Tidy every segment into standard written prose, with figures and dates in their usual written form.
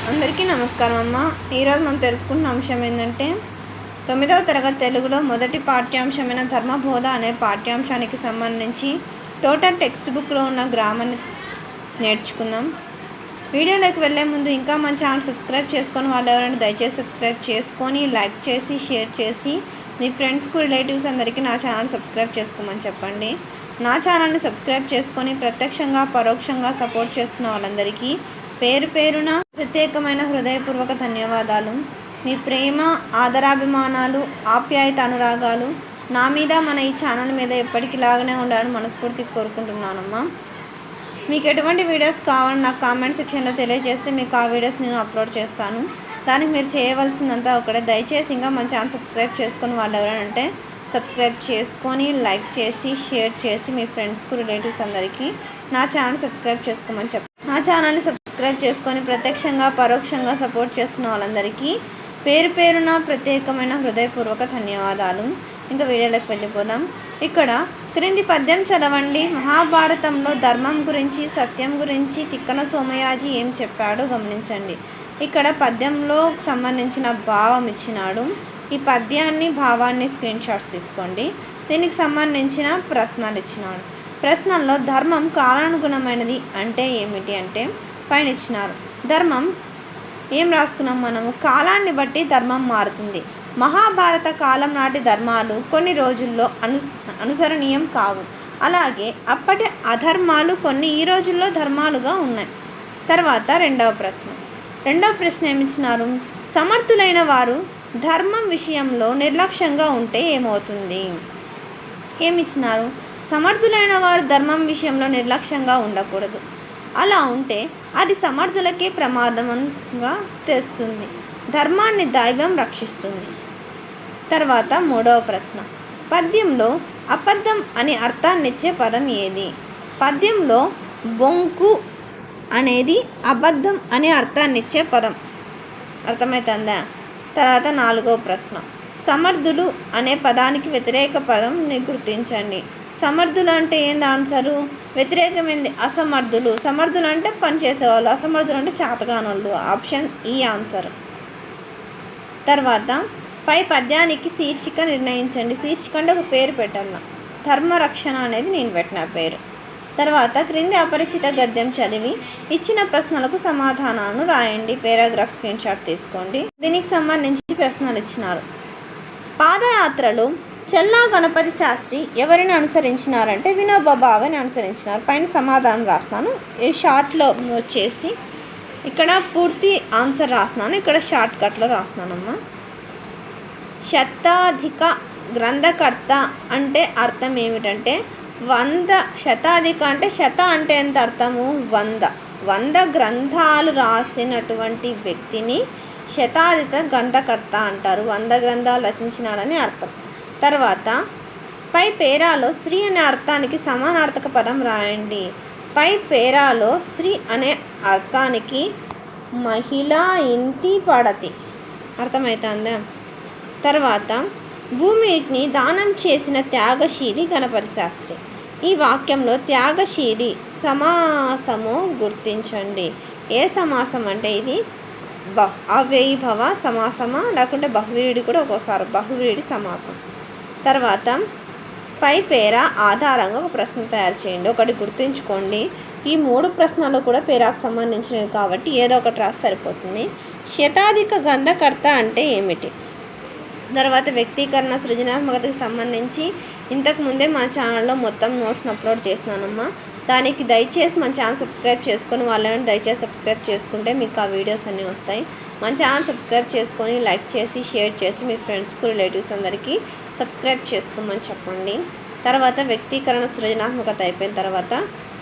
అందరికీ నమస్కారం అమ్మ. ఈరోజు మనం తెలుసుకుంటున్న అంశం ఏంటంటే 9వ తరగతి తెలుగులో మొదటి పాఠ్యాంశమైన ధర్మబోధ అనే పాఠ్యాంశానికి సంబంధించి టోటల్ టెక్స్ట్ బుక్లో ఉన్న గ్రామర్ని నేర్చుకుందాం. వీడియోలోకి వెళ్ళే ముందు ఇంకా మన ఛానల్ సబ్స్క్రైబ్ చేసుకొని వాళ్ళు ఎవరైనా దయచేసి సబ్స్క్రైబ్ చేసుకొని లైక్ చేసి షేర్ చేసి మీ ఫ్రెండ్స్కు రిలేటివ్స్ అందరికీ నా ఛానల్ సబ్స్క్రైబ్ చేసుకోమని చెప్పండి. నా ఛానల్ని సబ్స్క్రైబ్ చేసుకొని ప్రత్యక్షంగా పరోక్షంగా సపోర్ట్ చేస్తున్న వాళ్ళందరికీ పేరు పేరున ప్రత్యేకమైన హృదయపూర్వక ధన్యవాదాలు. మీ ప్రేమ, ఆదరాభిమానాలు, ఆప్యాయత, అనురాగాలు నా మీద, మన ఈ ఛానల్ మీద ఎప్పటికిలాగానే ఉండాలని మనస్ఫూర్తిగా కోరుకుంటున్నానమ్మా. మీకు ఎటువంటి వీడియోస్ కావాలని నాకు కామెంట్ సెక్షన్లో తెలియజేస్తే మీకు ఆ వీడియోస్ నేను అప్లోడ్ చేస్తాను. దానికి మీరు చేయవలసిందంతా ఒకటే, దయచేసి ఇంకా మన ఛానల్ సబ్స్క్రైబ్ చేసుకొని వాళ్ళు ఎవరంటే సబ్స్క్రైబ్ చేసుకొని లైక్ చేసి షేర్ చేసి మీ ఫ్రెండ్స్కు రిలేటివ్స్ అందరికీ నా ఛానల్ సబ్స్క్రైబ్ చేసుకోమని నా ఛానల్ని సబ్స్క్రైబ్ చేసుకొని ప్రత్యక్షంగా పరోక్షంగా సపోర్ట్ చేస్తున్న వాళ్ళందరికీ పేరు పేరున ప్రత్యేకమైన హృదయపూర్వక ధన్యవాదాలు. ఇంకా వీడియోలోకి వెళ్ళిపోదాం. ఇక్కడ క్రింది పద్యం చదవండి. మహాభారతంలో ధర్మం గురించి, సత్యం గురించి తిక్కన సోమయాజీ ఏం చెప్పాడో గమనించండి. ఇక్కడ పద్యంలో సంబంధించిన భావం ఇచ్చినాడు. ఈ పద్యాన్ని భావాన్ని స్క్రీన్ షాట్స్ తీసుకోండి. దీనికి సంబంధించిన ప్రశ్నలు ఇచ్చినాడు. ప్రశ్నల్లో ధర్మం కాలానుగుణమైనది అంటే ఏమిటి అంటే పైన ఇచ్చినారు. ధర్మం ఏం రాసుకున్నాం మనము? కాలాన్ని బట్టి ధర్మం మారుతుంది. మహాభారత కాలం నాటి ధర్మాలు కొన్ని రోజుల్లో అనుసరణీయం కావు. అలాగే అప్పటి అధర్మాలు కొన్ని ఈ రోజుల్లో ధర్మాలుగా ఉన్నాయి. తర్వాత రెండవ ప్రశ్న ఏమిచ్చినారు? సమర్థులైన వారు ధర్మం విషయంలో నిర్లక్ష్యంగా ఉంటే ఏమవుతుంది? ఏమిచ్చినారు? సమర్థులైన వారు ధర్మం విషయంలో నిర్లక్ష్యంగా ఉండకూడదు. అలా ఉంటే అది సమర్థులకే ప్రమాదంగా తెస్తుంది. ధర్మాన్ని దైవం రక్షిస్తుంది. తర్వాత మూడవ ప్రశ్న. పద్యంలో అబద్ధం అనే అర్థాన్నిచ్చే పదం ఏది? పద్యంలో బొంకు అనేది అబద్ధం అనే అర్థాన్నిచ్చే పదం. అర్థమవుతుందా? తర్వాత నాలుగవ ప్రశ్న. సమర్థులు అనే పదానికి వ్యతిరేక పదం గుర్తించండి. సమర్థులు అంటే ఏంది ఆన్సరు? వ్యతిరేకమైంది అసమర్థులు. సమర్థులు అంటే పనిచేసేవాళ్ళు, అసమర్థులు అంటే చేతగానోళ్ళు. ఆప్షన్ ఈ ఆన్సర్. తర్వాత పై పద్యానికి శీర్షిక నిర్ణయించండి. శీర్షిక అంటే ఒక పేరు పెట్టాల. ధర్మరక్షణ అనేది నేను పెట్టిన పేరు. తర్వాత క్రింది అపరిచిత గద్యం చదివి ఇచ్చిన ప్రశ్నలకు సమాధానాలను రాయండి. పారాగ్రాఫ్ స్క్రీన్ షాట్ తీసుకోండి. దీనికి సంబంధించి ప్రశ్నలు ఇచ్చినారు. పాదయాత్రలో చెల్లా గణపతి శాస్త్రి ఎవరిని అనుసరించినారంటే వినోబా భావేని అనుసరించినారు. పైన సమాధానం రాస్తున్నాను. ఈ షార్ట్లో వచ్చేసి ఇక్కడ పూర్తి ఆన్సర్ రాస్తున్నాను, ఇక్కడ షార్ట్ కట్లో రాస్తున్నానమ్మా. శతాధిక గ్రంథకర్త అంటే అర్థం ఏమిటంటే 100. శతాధిక అంటే శత అంటే ఎంత అర్థము? 100 గ్రంథాలు రాసినటువంటి వ్యక్తిని శతాధిక గ్రంథకర్త అంటారు. 100 గ్రంథాలు రచించినాడని అర్థం. తర్వాత పై పేరాలో శ్రీ అనే అర్థానికి సమానార్థక పదం రాయండి. పై పేరాలో శ్రీ అనే అర్థానికి మహిళ ఇంటి పడతి. అర్థమవుతుందా? తర్వాత భూమిని దానం చేసిన త్యాగశీలి గణపతి శాస్త్రి. ఈ వాక్యంలో త్యాగశీలి సమాసము గుర్తించండి. ఏ సమాసం అంటే ఇది అవ్యయీభవ సమాసమా లేకుంటే బహువ్రీడి కూడా ఒక్కోసారి బహువ్రీడి సమాసం. తర్వాత పై పేర ఆధారంగా ఒక ప్రశ్న తయారు చేయండి. ఒకటి గుర్తుంచుకోండి, ఈ 3 ప్రశ్నలు కూడా పేరాకు సంబంధించినవి కాబట్టి ఏదో ఒకటి రాసి సరిపోతుంది. శతాధిక గ్రంథకర్త అంటే ఏమిటి? తర్వాత వ్యక్తీకరణ, సృజనాత్మకతకు సంబంధించి ఇంతకుముందే మా ఛానల్లో మొత్తం నోట్స్ని అప్లోడ్ చేస్తున్నానమ్మా. దానికి దయచేసి మన ఛానల్ సబ్స్క్రైబ్ చేసుకొని వాళ్ళని దయచేసి సబ్స్క్రైబ్ చేసుకుంటే మీకు ఆ వీడియోస్ అన్నీ వస్తాయి. మన ఛానల్ సబ్స్క్రైబ్ చేసుకొని లైక్ చేసి షేర్ చేసి మీ ఫ్రెండ్స్కు రిలేటివ్స్ అందరికీ సబ్స్క్రైబ్ చేసుకోమని చెప్పండి. తర్వాత వ్యక్తీకరణ, సృజనాత్మకత అయిపోయిన తర్వాత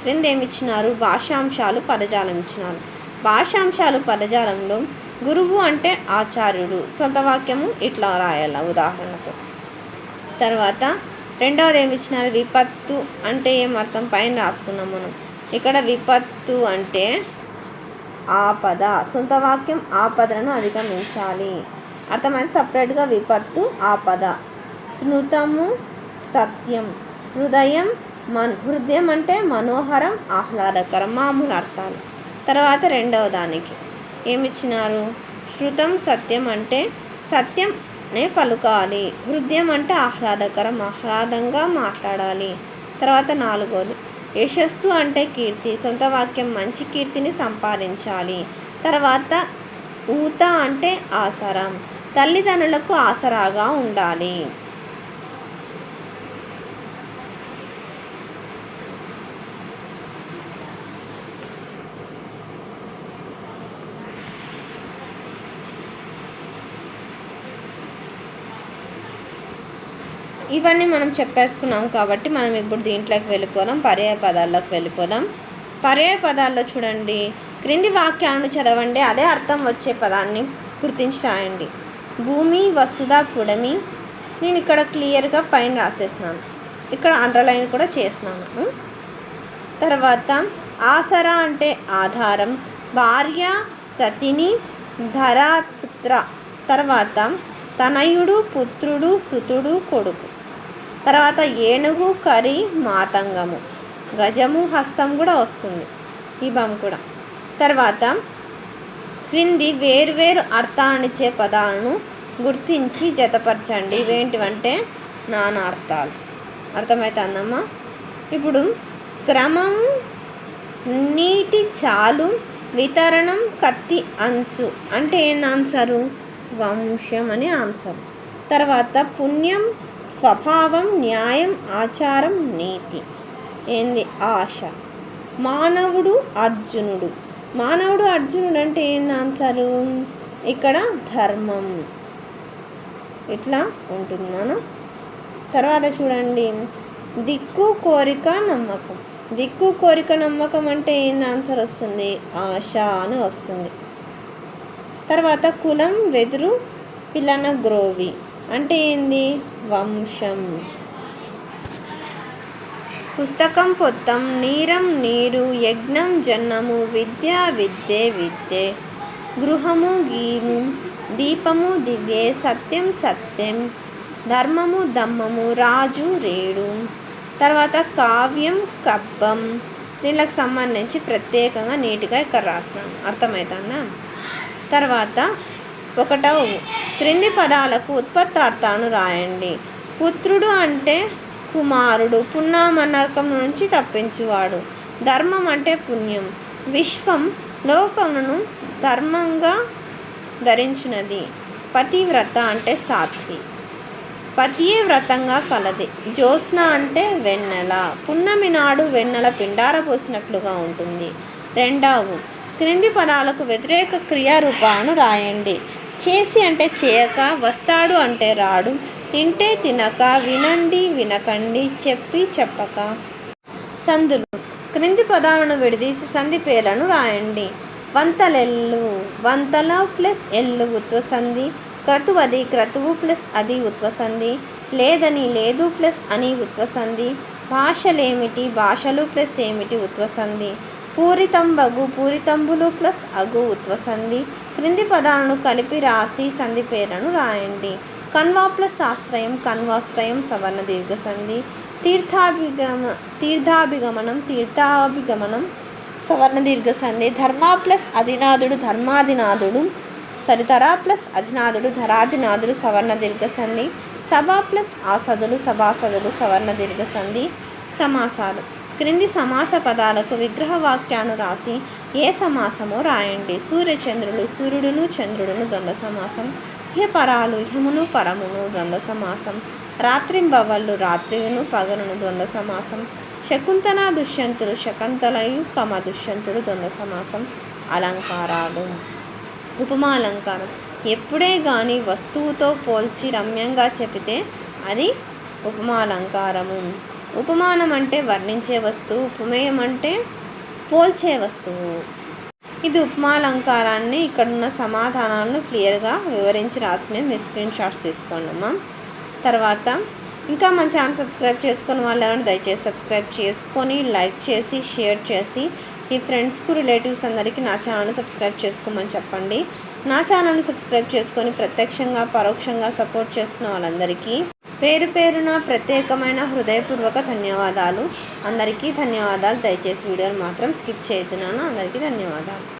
క్రింద ఏమి ఇచ్చినారు? భాషాంశాలు, పదజాలం ఇచ్చినారు. భాషాంశాలు పదజాలంలో గురువు అంటే ఆచార్యుడు. సొంత వాక్యము ఇట్లా రాయాల ఉదాహరణతో. తర్వాత రెండవది ఏమి ఇచ్చినారు? విపత్తు అంటే ఏమర్థం? పైన రాసుకున్నాం మనం. ఇక్కడ విపత్తు అంటే ఆపద. సొంత వాక్యం ఆపదలను అధిగమించాలి. అర్థమైంది? సపరేట్గా విపత్తు, ఆపద. స్మృతము సత్యం. హృదయం అంటే మనోహరం, ఆహ్లాదకరం. మామూలు అర్థాలు. తర్వాత రెండవ దానికి ఏమిచ్చినారు? శృతం సత్యం అంటే సత్యంనే పలుకాలి. హృదయం అంటే ఆహ్లాదకరం, ఆహ్లాదంగా మాట్లాడాలి. తర్వాత 4వది యశస్సు అంటే కీర్తి, సొంత వాక్యం మంచి కీర్తిని సంపాదించాలి. తర్వాత ఊత అంటే ఆసరా, తల్లిదండ్రులకు ఆసరాగా ఉండాలి. ఇవన్నీ మనం చెప్పేసుకున్నాం కాబట్టి మనం ఇప్పుడు దీంట్లోకి వెళ్ళిపోదాం, పర్యాయ పదాల్లోకి వెళ్ళిపోదాం. పర్యాయ పదాల్లో చూడండి, క్రింది వాక్యాలను చదవండి, అదే అర్థం వచ్చే పదాన్ని గుర్తించి రాయండి. భూమి, వసుధ, పుడమి. నేను ఇక్కడ క్లియర్గా పైన రాసేస్తున్నాను, ఇక్కడ అండర్లైన్ కూడా చేస్తున్నాను. తర్వాత ఆసరా అంటే ఆధారం, భార్య, సతిని, ధరాపుత్ర. తర్వాత తనయుడు, పుత్రుడు, సుతుడు, కొడుకు. తర్వాత ఏనుగు, కరి, మాతంగము, గజము, హస్తం కూడా వస్తుంది, ఇవం కూడా. తర్వాత క్రింది వేర్వేరు అర్థాన్నిచ్చే పదాలను గుర్తించి జతపరచండి. ఇవేంటివంటే నానార్థాలు. అర్థమవుతుందమ్మా? ఇప్పుడు క్రమము, నీటి చాలు, వితరణం, కత్తి అంచు అంటే ఏం ఆన్సరు? వంశం అని ఆన్సర్. తర్వాత పుణ్యం, స్వభావం, న్యాయం, ఆచారం, నీతి. ఏంది? ఆశ. మానవుడు, అర్జునుడు. మానవుడు, అర్జునుడు అంటే ఏంది ఆన్సరు? ఇక్కడ ధర్మం. ఇట్లా ఉంటున్నాను. తర్వాత చూడండి, దిక్కు, కోరిక, నమ్మకం. దిక్కు, కోరిక, నమ్మకం అంటే ఏంది ఆన్సర్ వస్తుంది? ఆశ అని వస్తుంది. తర్వాత కులం, వెదురు, పిల్లన గ్రోవి అంటే ఏంది? వంశం. పుస్తకం, పొత్తం, నీరం, నీరు, యజ్ఞం, జన్నము, విద్య, విద్యే, విద్యే, గృహము, గీము, దీపము, దివ్యే, సత్యం, సత్యం, ధర్మము, దమ్మము, రాజు, రేడు. తర్వాత కావ్యం, కబ్బం. దీనికి సంబంధించి ప్రత్యేకంగా నీట్గా ఇక్కడ రాస్తున్నాను. అర్థమవుతుందా? తర్వాత 1వ క్రింది పదాలకు ఉత్పత్తార్థాలను రాయండి. పుత్రుడు అంటే కుమారుడు, పున్నామనరకం నుంచి తప్పించువాడు. ధర్మం అంటే పుణ్యం. విశ్వం లోకమును ధర్మంగా ధరించినది. పతివ్రత అంటే సాత్వి, పతియే వ్రతంగా కలది. జ్యోత్స్న అంటే వెన్నెల, పున్నమి నాడు వెన్నెల పిండార పోసినట్లుగా ఉంటుంది. 2వ క్రింది పదాలకు వ్యతిరేక క్రియారూపాలను రాయండి. చేసి అంటే చేయక, వస్తాడు అంటే రాడు, తింటే తినక, వినండి వినకండి, చెప్పి చెప్పక. సందులు. క్రింది పదాలను విడదీసి సంధి పేర్లను రాయండి. వంతలెల్లు, వంతల ప్లస్ ఎల్లు ఉత్వసంధి. క్రతువది, క్రతువు ప్లస్ అది ఉత్వసంధి. లేదని, లేదు ప్లస్ అని ఉత్వసంధి. భాషలేమిటి, భాషలు ప్లస్ ఏమిటి ఉత్వసంధి. పూరితంబగు, పూరితంబులు ప్లస్ అగు ఉత్వసంధి. క్రింది పదాలను కలిపి రాసి సంధి పేర్లను రాయండి. కన్వా ప్లస్ ఆశ్రయం, కన్వాశ్రయం సవర్ణ దీర్ఘసంధి. తీర్థాభిగమనం, తీర్థాభిగమనం సవర్ణ దీర్ఘసంధి. ధర్మ ప్లస్ అధినాథుడు, ధర్మాధినాథుడు. సరితర ప్లస్ అధినాథుడు, ధరాధినాథుడు సవర్ణ దీర్ఘసంధి. సభ ప్లస్ ఆసదులు, సభాసదులు సవర్ణ దీర్ఘసంధి. సమాసాలు. క్రింది సమాస పదాలకు విగ్రహ వాక్యాన్ని రాసి ఏ సమాసమో రాయండి. సూర్యచంద్రులు, సూర్యుడును చంద్రుడును ద్వంద్వ సమాసం. ఇహపరాలు, ఇహమును పరమును ద్వంద్వ సమాసం. రాత్రింబవళ్ళు, రాత్రియును పగలును ద్వంద్వ సమాసం. శకుంతల, దుష్యంతుడు, శకుంతలయు కమ దుష్యంతుడు ద్వంద్వ సమాసం. అలంకారాలు. ఉపమా అలంకారం. ఎప్పుడే కానీ వస్తువుతో పోల్చి రమ్యంగా చెబితే అది ఉపమాలంకారము. ఉపమానం అంటే వర్ణించే వస్తువు, ఉపమేయం అంటే పోల్చే వస్తువు. ఇది ఉపమాలంకారాన్ని ఇక్కడున్న సమాధానాలను క్లియర్గా వివరించి రాసిన మీ స్క్రీన్ షాట్స్ తీసుకోండి అమ్మా. తర్వాత ఇంకా మన ఛానల్ సబ్స్క్రైబ్ చేసుకుని వాళ్ళు ఎవరైనా దయచేసి సబ్స్క్రైబ్ చేసుకొని లైక్ చేసి షేర్ చేసి మీ ఫ్రెండ్స్కు రిలేటివ్స్ అందరికీ నా ఛానల్ని సబ్స్క్రైబ్ చేసుకోమని చెప్పండి. నా ఛానల్ని సబ్స్క్రైబ్ చేసుకొని ప్రత్యక్షంగా పరోక్షంగా సపోర్ట్ చేస్తున్న వాళ్ళందరికీ పేరు పేరున ప్రత్యేకమైన హృదయపూర్వక ధన్యవాదాలు. అందరికీ ధన్యవాదాలు. దయచేసి వీడియోని మాత్రం స్కిప్ చేస్తున్నాను. అందరికీ ధన్యవాదాలు.